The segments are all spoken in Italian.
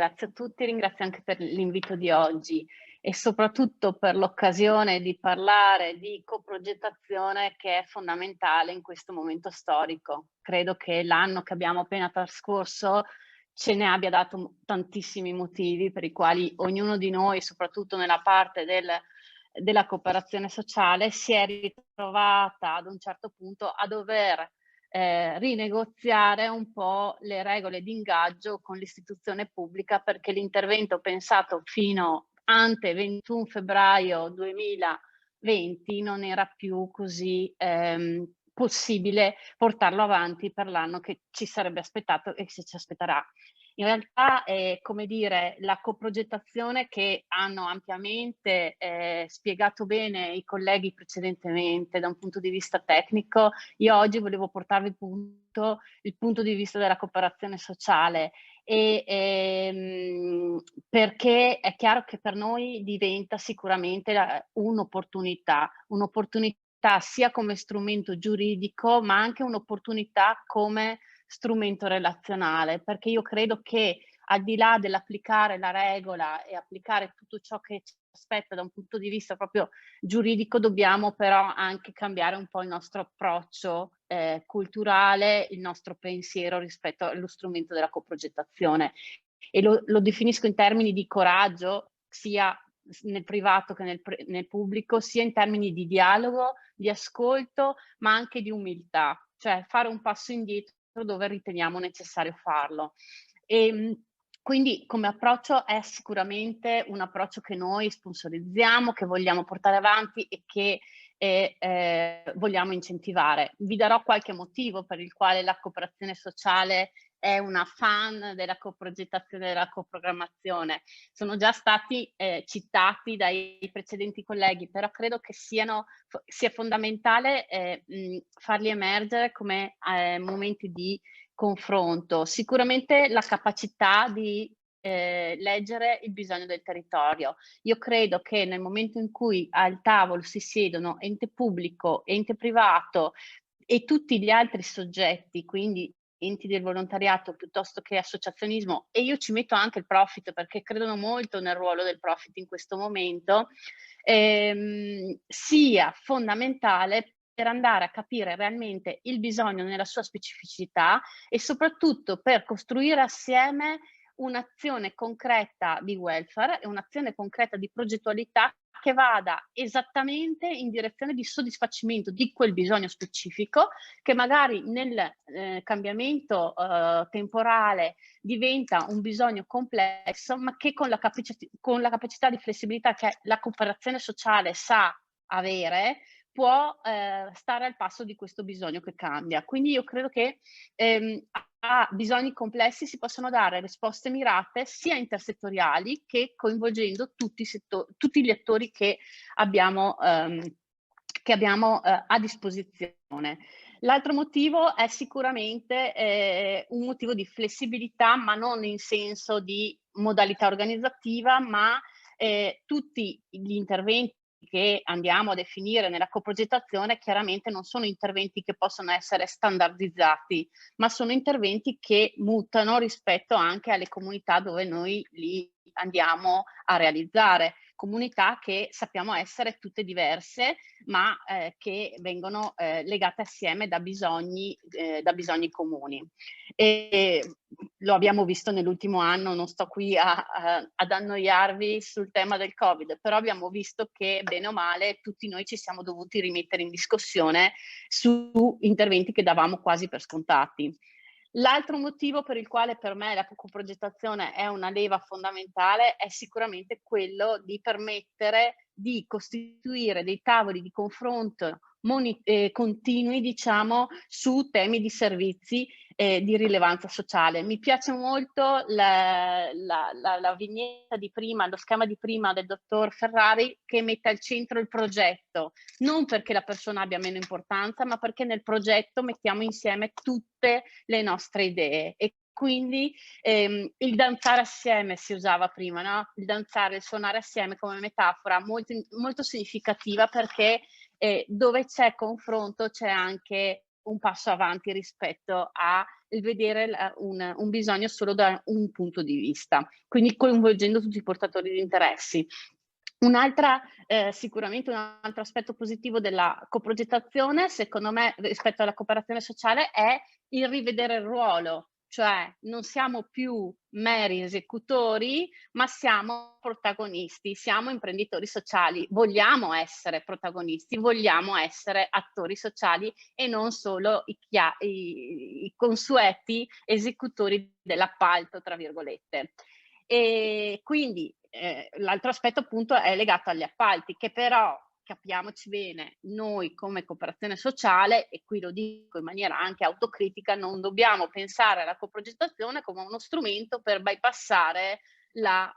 ringrazio tutti, ringrazio anche per l'invito di oggi e soprattutto per l'occasione di parlare di coprogettazione che è fondamentale in questo momento storico. Credo che l'anno che abbiamo appena trascorso ce ne abbia dato tantissimi motivi per i quali ognuno di noi, soprattutto nella parte della cooperazione sociale, si è ritrovata ad un certo punto a dover rinegoziare un po' le regole di ingaggio con l'istituzione pubblica, perché l'intervento pensato fino ante 21 febbraio 2020 non era più così possibile portarlo avanti per l'anno che ci sarebbe aspettato e che ci aspetterà. In realtà è, come dire, la coprogettazione che hanno ampiamente spiegato bene i colleghi precedentemente da un punto di vista tecnico. Io oggi volevo portarvi il punto di vista della cooperazione sociale perché è chiaro che per noi diventa sicuramente un'opportunità sia come strumento giuridico, ma anche un'opportunità come strumento relazionale, perché io credo che al di là dell'applicare la regola e applicare tutto ciò che ci aspetta da un punto di vista proprio giuridico, dobbiamo però anche cambiare un po' il nostro approccio culturale, il nostro pensiero rispetto allo strumento della coprogettazione. E lo definisco in termini di coraggio, sia nel privato che nel pubblico, sia in termini di dialogo, di ascolto, ma anche di umiltà, cioè fare un passo indietro dove riteniamo necessario farlo. Quindi come approccio è sicuramente un approccio che noi sponsorizziamo, che vogliamo portare avanti e che vogliamo incentivare. Vi darò qualche motivo per il quale la cooperazione sociale è una fan della coprogettazione e della coprogrammazione. Sono già stati citati dai precedenti colleghi, però credo che sia fondamentale farli emergere come momenti di confronto. Sicuramente la capacità di leggere il bisogno del territorio. Io credo che nel momento in cui al tavolo si siedono ente pubblico, ente privato e tutti gli altri soggetti, quindi enti del volontariato piuttosto che associazionismo, e io ci metto anche il profit perché credono molto nel ruolo del profit in questo momento, sia fondamentale per andare a capire realmente il bisogno nella sua specificità e soprattutto per costruire assieme un'azione concreta di welfare e un'azione concreta di progettualità che vada esattamente in direzione di soddisfacimento di quel bisogno specifico, che magari nel cambiamento temporale diventa un bisogno complesso, ma che con la capacità di flessibilità che la cooperazione sociale sa avere, può stare al passo di questo bisogno che cambia. Quindi io credo che a bisogni complessi si possono dare risposte mirate sia intersettoriali che coinvolgendo tutti gli attori che abbiamo a disposizione. L'altro motivo è sicuramente un motivo di flessibilità, ma non in senso di modalità organizzativa, ma tutti gli interventi che andiamo a definire nella coprogettazione chiaramente non sono interventi che possono essere standardizzati, ma sono interventi che mutano rispetto anche alle comunità dove noi li andiamo a realizzare. Comunità che sappiamo essere tutte diverse, ma che vengono legate assieme da bisogni comuni. E lo abbiamo visto nell'ultimo anno, non sto qui ad annoiarvi sul tema del Covid, però abbiamo visto che bene o male tutti noi ci siamo dovuti rimettere in discussione su interventi che davamo quasi per scontati. L'altro motivo per il quale per me la coprogettazione è una leva fondamentale è sicuramente quello di permettere di costituire dei tavoli di confronto continui, diciamo, su temi di servizi di rilevanza sociale. Mi piace molto la vignetta di prima, lo schema di prima del dottor Ferrari che mette al centro il progetto, non perché la persona abbia meno importanza, ma perché nel progetto mettiamo insieme tutte le nostre idee e quindi il danzare assieme si usava prima, no? Il danzare, il suonare assieme come metafora molto, molto significativa perché dove c'è confronto c'è anche un passo avanti rispetto a il vedere un bisogno solo da un punto di vista, quindi coinvolgendo tutti i portatori di interessi. Sicuramente un altro aspetto positivo della coprogettazione, secondo me, rispetto alla cooperazione sociale, è il rivedere il ruolo, cioè non siamo più meri esecutori, ma siamo protagonisti, siamo imprenditori sociali, vogliamo essere protagonisti, vogliamo essere attori sociali e non solo i consueti esecutori dell'appalto, tra virgolette. E quindi l'altro aspetto appunto è legato agli appalti, che però, capiamoci bene, noi come cooperazione sociale, e qui lo dico in maniera anche autocritica, non dobbiamo pensare alla coprogettazione come uno strumento per bypassare la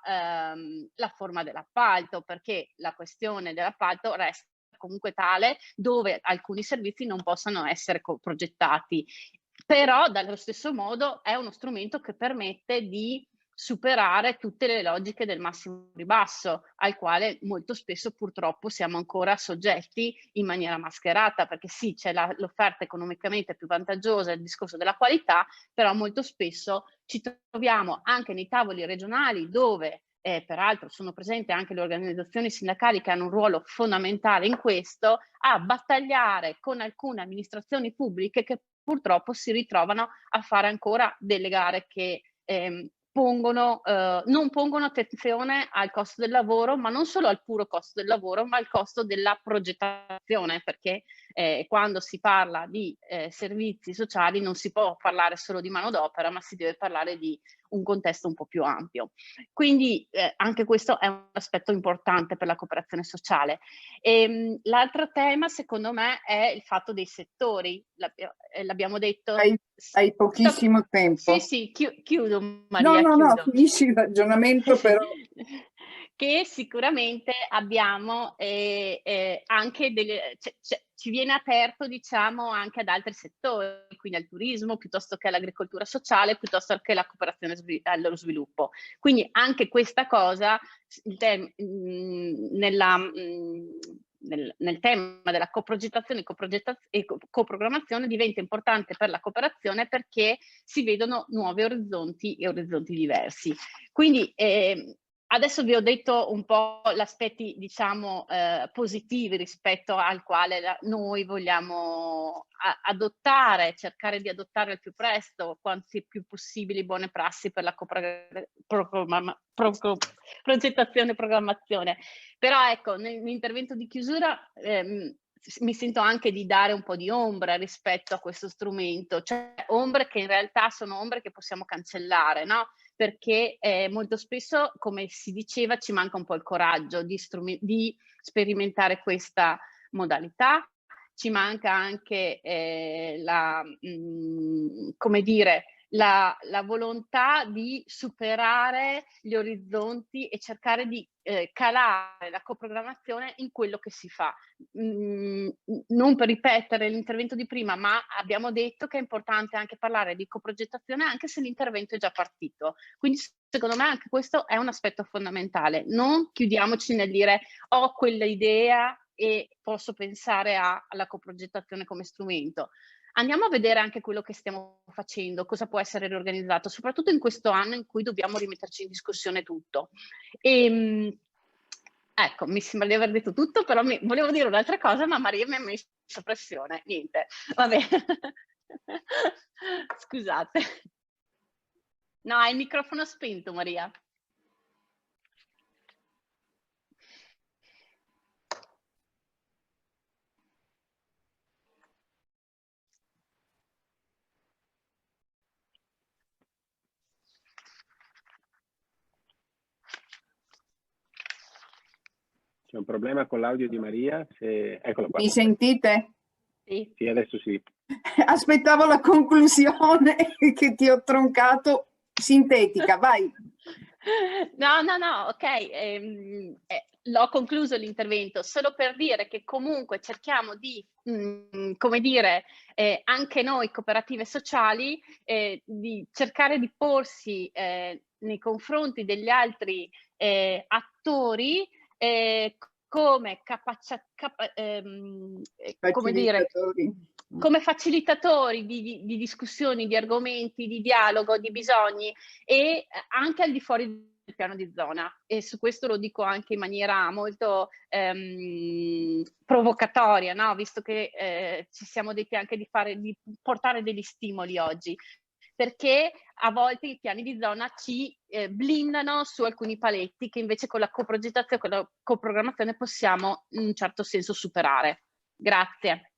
forma dell'appalto, perché la questione dell'appalto resta comunque tale dove alcuni servizi non possano essere coprogettati. Però dallo stesso modo è uno strumento che permette di superare tutte le logiche del massimo ribasso, al quale molto spesso purtroppo siamo ancora soggetti in maniera mascherata, perché sì, c'è l'offerta economicamente più vantaggiosa, il discorso della qualità, però molto spesso ci troviamo anche nei tavoli regionali dove peraltro sono presenti anche le organizzazioni sindacali che hanno un ruolo fondamentale in questo, a battagliare con alcune amministrazioni pubbliche che purtroppo si ritrovano a fare ancora delle gare che non pongono attenzione al costo del lavoro, ma non solo al puro costo del lavoro, ma al costo della progettazione, perché quando si parla di servizi sociali non si può parlare solo di manodopera, ma si deve parlare di un contesto un po' più ampio. Quindi anche questo è un aspetto importante per la cooperazione sociale. L'altro tema, secondo me, è il fatto dei settori. L'abbiamo detto. Hai pochissimo tempo. Sì, chiudo No, Maria, no, no, chiudo. finisci il ragionamento però. Che sicuramente abbiamo anche ci viene aperto, diciamo, anche ad altri settori, quindi al turismo, piuttosto che all'agricoltura sociale, piuttosto che alla cooperazione allo sviluppo. Quindi anche questa cosa, nel tema della coprogettazione e coprogrammazione diventa importante per la cooperazione perché si vedono nuovi orizzonti e orizzonti diversi. Quindi adesso vi ho detto un po' gli aspetti, diciamo, positivi rispetto al quale noi vogliamo adottare, cercare di adottare al più presto, quanti più possibili buone prassi per la progettazione e programmazione. Però ecco, nell'intervento di chiusura mi sento anche di dare un po' di ombra rispetto a questo strumento, cioè ombre che in realtà sono ombre che possiamo cancellare, no? Perché molto spesso, come si diceva, ci manca un po' il coraggio di sperimentare questa modalità, ci manca anche come dire, la volontà di superare gli orizzonti e cercare di calare la coprogrammazione in quello che si fa. Non per ripetere l'intervento di prima, ma abbiamo detto che è importante anche parlare di coprogettazione anche se l'intervento è già partito. Quindi secondo me anche questo è un aspetto fondamentale. Non chiudiamoci nel dire ho quella idea e posso pensare alla coprogettazione come strumento. Andiamo a vedere anche quello che stiamo facendo, cosa può essere riorganizzato, soprattutto in questo anno in cui dobbiamo rimetterci in discussione tutto. Ecco, mi sembra di aver detto tutto, però volevo dire un'altra cosa, ma Maria mi ha messo pressione. Niente, vabbè. Scusate. No, hai il microfono spento, Maria. C'è un problema con l'audio di Maria? Eccola qua. Mi sentite? Sì. Sì, adesso sì. Aspettavo la conclusione che ti ho troncato, sintetica, vai. No, ok, l'ho concluso l'intervento, solo per dire che comunque cerchiamo di, come dire, anche noi cooperative sociali, di cercare di porsi nei confronti degli altri attori come come dire, Facilitatori. come facilitatori di discussioni, di argomenti, di dialogo, di bisogni, e anche al di fuori del piano di zona. E su questo lo dico anche in maniera molto provocatoria, no? Visto che ci siamo detti anche di portare degli stimoli oggi, perché a volte i piani di zona ci blindano su alcuni paletti che invece con la coprogettazione, con la coprogrammazione possiamo in un certo senso superare. Grazie.